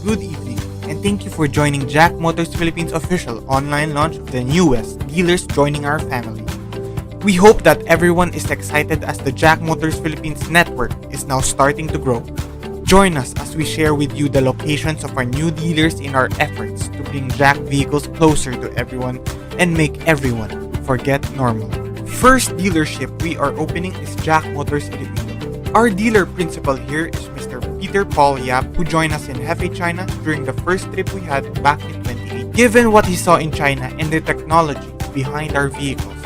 good evening, and thank you for joining JAC Motors Philippines official online launch of the newest dealers joining our family. We hope that everyone is excited as the JAC Motors Philippines network is now starting to grow. Join us as we share with you the locations of our new dealers in our efforts to bring JAC vehicles closer to everyone and make everyone forget normal. First dealership we are opening is JAC Motors Iloilo. Our dealer principal here is Mr. Peter Paul Yap, who joined us in Hefei, China during the first trip we had back in 2018. Given what he saw in China and the technology behind our vehicles,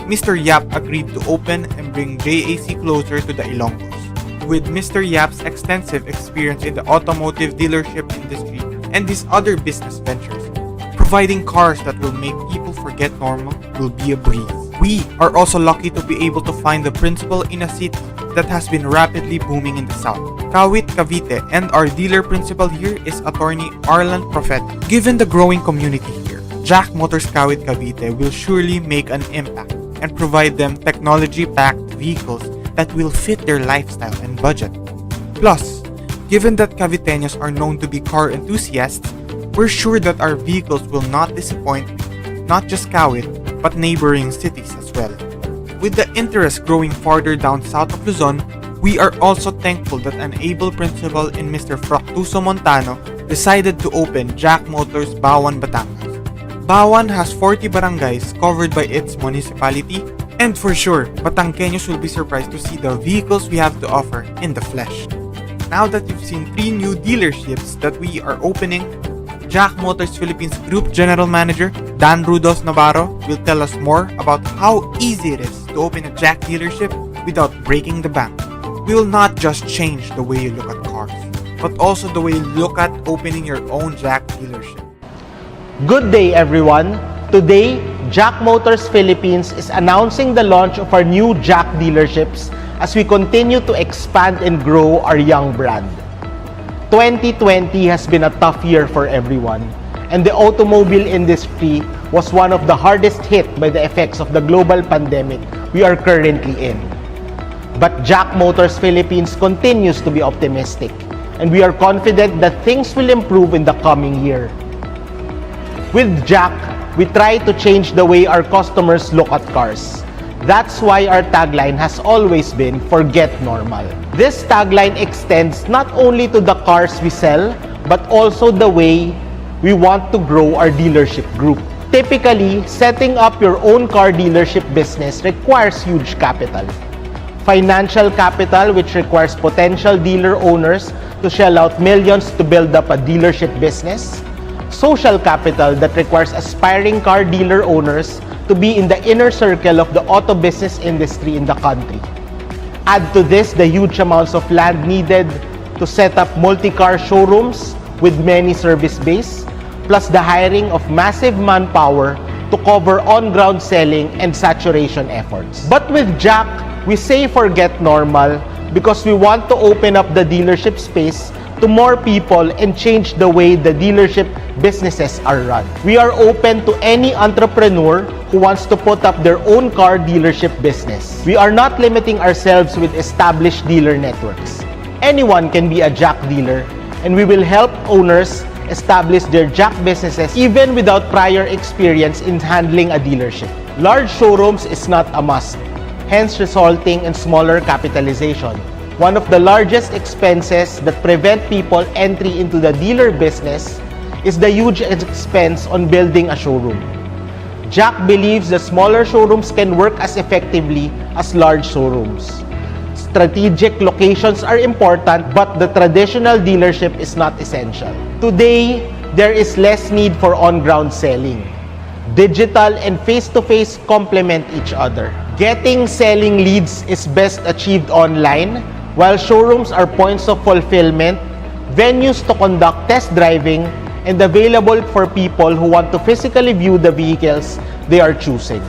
Mr. Yap agreed to open and bring JAC closer to the Ilonggos. With Mr. Yap's extensive experience in the automotive dealership industry and his other business ventures, providing cars that will make people forget normal will be a breeze. We are also lucky to be able to find the principal in a city that has been rapidly booming in the south, Kawit Cavite, and our dealer principal here is attorney Arlan Prophet. Given the growing community here, JAC Motors Kawit Cavite will surely make an impact and provide them technology-packed vehicles that will fit their lifestyle and budget. Plus, given that Caviteños are known to be car enthusiasts, we're sure that our vehicles will not disappoint not just Kawit, but neighboring cities as well. With the interest growing farther down south of Luzon, we are also thankful that an able principal in Mr. Fractuso Montano decided to open JAC Motors Bauan Batangas. Bauan has 40 barangays covered by its municipality, and for sure, Batangkeños will be surprised to see the vehicles we have to offer in the flesh. Now that you've seen 3 new dealerships that we are opening, JAC Motors Philippines Group General Manager Dan Rudos Navarro will tell us more about how easy it is to open a JAC dealership without breaking the bank. We will not just change the way you look at cars, but also the way you look at opening your own JAC dealership. Good day everyone! Today, JAC Motors Philippines is announcing the launch of our new JAC dealerships as we continue to expand and grow our young brand. 2020 has been a tough year for everyone, and the automobile industry was one of the hardest hit by the effects of the global pandemic we are currently in. But JAC Motors Philippines continues to be optimistic, and we are confident that things will improve in the coming year. With JAC, we try to change the way our customers look at cars. That's why our tagline has always been, "Forget Normal." This tagline extends not only to the cars we sell, but also the way we want to grow our dealership group. Typically, setting up your own car dealership business requires huge capital. Financial capital, which requires potential dealer owners to shell out millions to build up a dealership business. Social capital that requires aspiring car dealer owners to be in the inner circle of the auto business industry in the country. Add to this the huge amounts of land needed to set up multi-car showrooms with many service bays, plus the hiring of massive manpower to cover on-ground selling and saturation efforts. But with JAC, we say forget normal because we want to open up the dealership space to more people and change the way the dealership businesses are run. We are open to any entrepreneur who wants to put up their own car dealership business. We are not limiting ourselves with established dealer networks. Anyone can be a JAC dealer, and we will help owners establish their JAC businesses even without prior experience in handling a dealership. Large showrooms is not a must, hence resulting in smaller capitalization. One of the largest expenses that prevent people entry into the dealer business is the huge expense on building a showroom. JAC believes that smaller showrooms can work as effectively as large showrooms. Strategic locations are important, but the traditional dealership is not essential. Today, there is less need for on-ground selling. Digital and face-to-face complement each other. Getting selling leads is best achieved online, while showrooms are points of fulfillment, venues to conduct test driving, and available for people who want to physically view the vehicles they are choosing.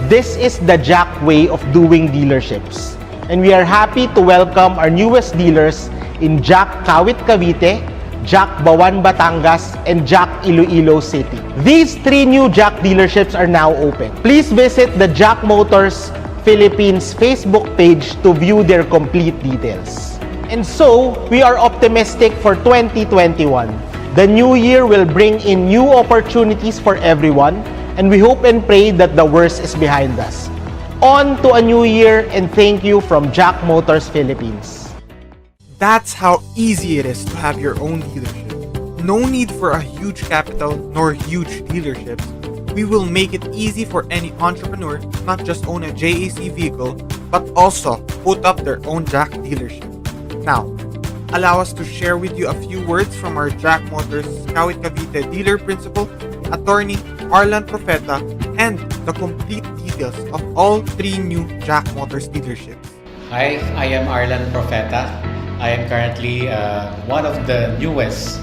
This is the JAC way of doing dealerships, and we are happy to welcome our newest dealers in JAC Kawit Cavite, JAC Bauan Batangas, and JAC Iloilo City. These 3 new JAC dealerships are now open. Please visit the JAC Motors Philippines Facebook page to view their complete details. And so, we are optimistic for 2021. The new year will bring in new opportunities for everyone, and we hope and pray that the worst is behind us. On to a new year, and thank you from JAC Motors Philippines. That's how easy it is to have your own dealership. No need for a huge capital nor huge dealerships. We will make it easy for any entrepreneur not just own a JAC vehicle, but also put up their own JAC dealership. Now, allow us to share with you a few words from our JAC Motors Kawit Cavite dealer principal, attorney Arlan Profeta, and the complete details of all 3 new JAC Motors dealerships. Hi, I am Arlan Profeta. I am currently one of the newest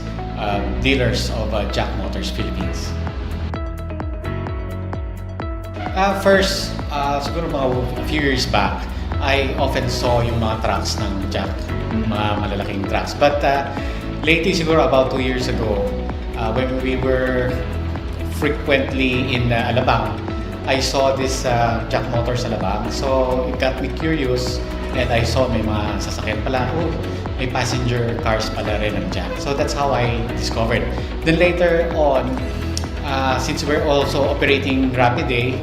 dealers of JAC Motors Philippines. First, siguro a few years back, I often saw yung mga trucks ng JAC, mga malalaking trucks. But lately, siguro about 2 years ago, when we were frequently in Alabang, I saw this JAC Motors Alabang. So it got me curious, and I saw may mga sasakyan pala. Oh, may passenger cars pala rin ng JAC. So that's how I discovered. Then later on, since we're also operating Rapiday,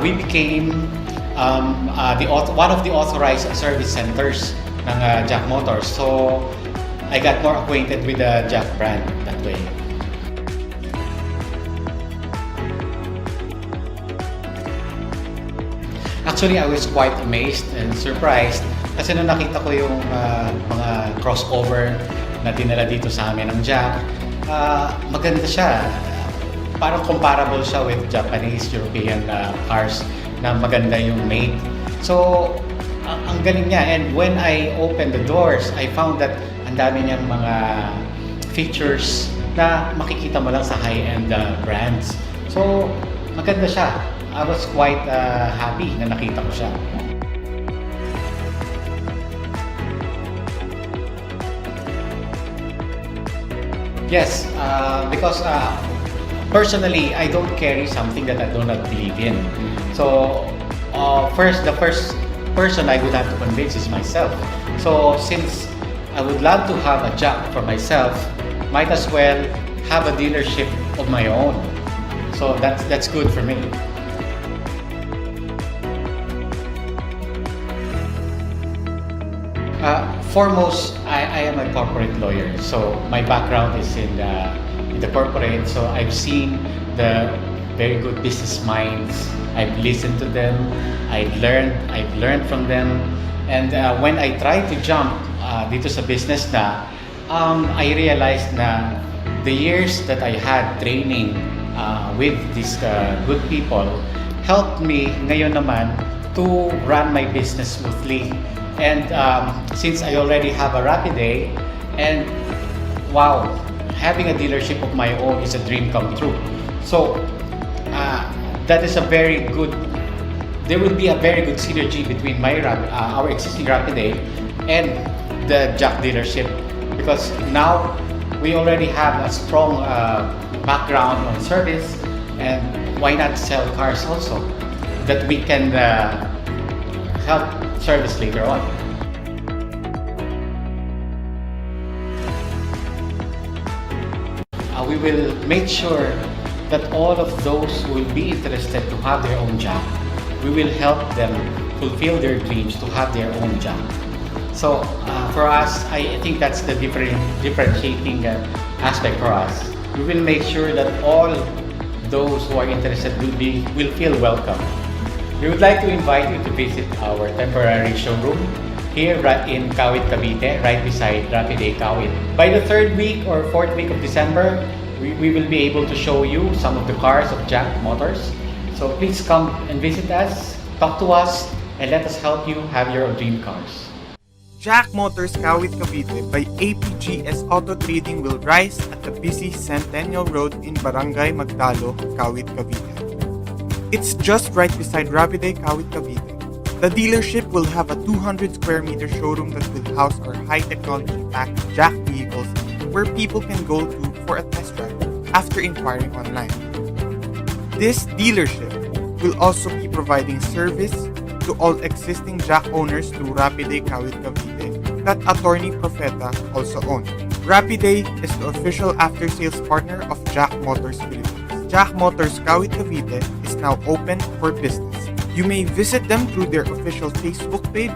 we became one of the authorized service centers ng JAC Motors. So I got more acquainted with the JAC brand that way. Actually, I was quite amazed and surprised kasi nung nakita ko yung mga crossover na dinala dito sa amin ng JAC, maganda siya. Parang comparable siya with Japanese, European cars na maganda yung made. So, ang galing niya. And when I opened the doors, I found that ang dami niyang mga features na makikita mo lang sa high-end brands. So, maganda siya. I was quite happy na nakita ko siya. Yes, because personally, I don't carry something that I do not believe in. So, the first person I would have to convince is myself. So, since I would love to have a JAC for myself, might as well have a dealership of my own. So that's good for me. Foremost, I am a corporate lawyer, so my background is in the corporate. So I've seen the very good business minds. I've listened to them. I've learned from them. And when I tried to jump dito sa business na, I realized na the years that I had training with these good people helped me ngayon naman to run my business smoothly. And since I already have a Rapiday, and wow, having a dealership of my own is a dream come true. So that is a very good. There will be a very good synergy between our existing Rapiday and the JAC dealership, because now we already have a strong background on service, and why not sell cars also that we can help service later on. We will make sure that all of those who will be interested to have their own JAC, we will help them fulfill their dreams to have their own JAC. So for us, I think that's the differentiating aspect for us. We will make sure that all those who are interested will feel welcome. We would like to invite you to visit our temporary showroom here in Kawit Cavite, right beside Rapiday Kawit. By the 3rd week or 4th week of December, we will be able to show you some of the cars of JAC Motors. So please come and visit us, talk to us, and let us help you have your dream cars. JAC Motors Kawit Cavite by APGS Auto Trading will rise at the busy Centennial Road in Barangay Magdalo, Kawit Cavite. It's just right beside Rapiday Kawit Cavite. The dealership will have a 200 square meter showroom that will house our high technology packed JAC vehicles where people can go to for a test drive after inquiring online. This dealership will also be providing service to all existing JAC owners through Rapiday Kawit Cavite that Attorney Profeta also owns. Rapiday is the official after-sales partner of JAC Motors Philippines. JAC Motors Kawit Cavite is now open for business. You may visit them through their official Facebook page,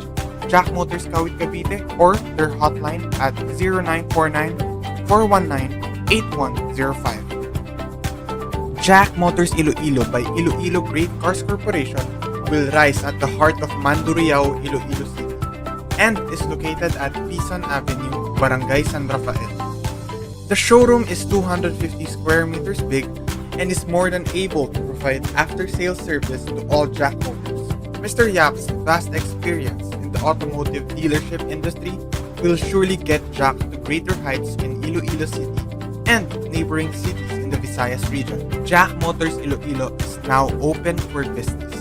JAC Motors Kawit Cavite, or their hotline at 0949-419-8105. JAC Motors Iloilo by Iloilo Great Cars Corporation will rise at the heart of Mandurriao, Iloilo City, and is located at Pisan Avenue, Barangay San Rafael. The showroom is 250 square meters big and is more than able to provide after-sales service to all JAC Motors. Mr. Yap's vast experience in the automotive dealership industry will surely get JAC to greater heights in Iloilo City and neighboring cities in the Visayas region. JAC Motors Iloilo is now open for business.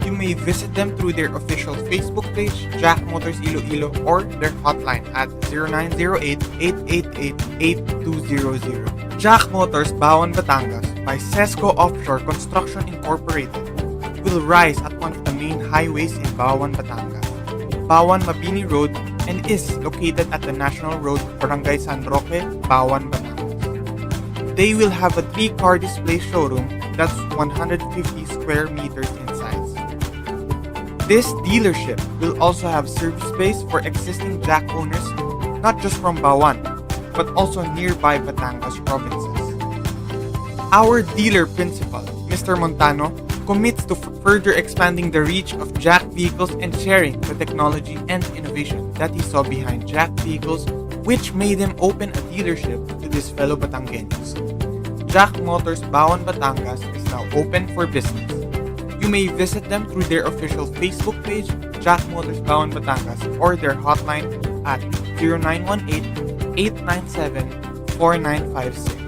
You may visit them through their official Facebook page, JAC Motors Iloilo, or their hotline at 0908-888-8200. JAC Motors Bauan Batangas by Sesco Offshore Construction Incorporated will rise at one of the main highways in Bauan Batangas, Bauan Mabini Road, and is located at the National Road, Barangay San Roque, Bauan Batangas. They will have a 3-car display showroom that's 150 square meters in size. This dealership will also have service space for existing JAC owners, not just from Bauan, but also nearby Batangas provinces. Our dealer principal, Mr. Montano, commits to further expanding the reach of JAC vehicles and sharing the technology and innovation that he saw behind JAC vehicles, which made him open a dealership to his fellow Batangueños. JAC Motors Bauan Batangas is now open for business. You may visit them through their official Facebook page, JAC Motors Bauan Batangas, or their hotline at 0918-897-4956.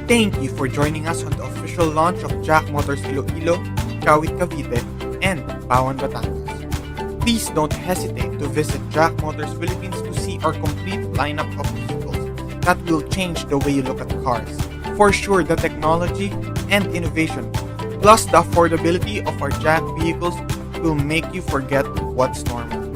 Thank you for joining us on the official launch of JAC Motors Iloilo, Kawit Cavite, and Bauan Batangas. Please don't hesitate to visit JAC Motors Philippines to see our complete lineup of vehicles that will change the way you look at cars. For sure, the technology and innovation, plus the affordability of our JAC vehicles will make you forget what's normal.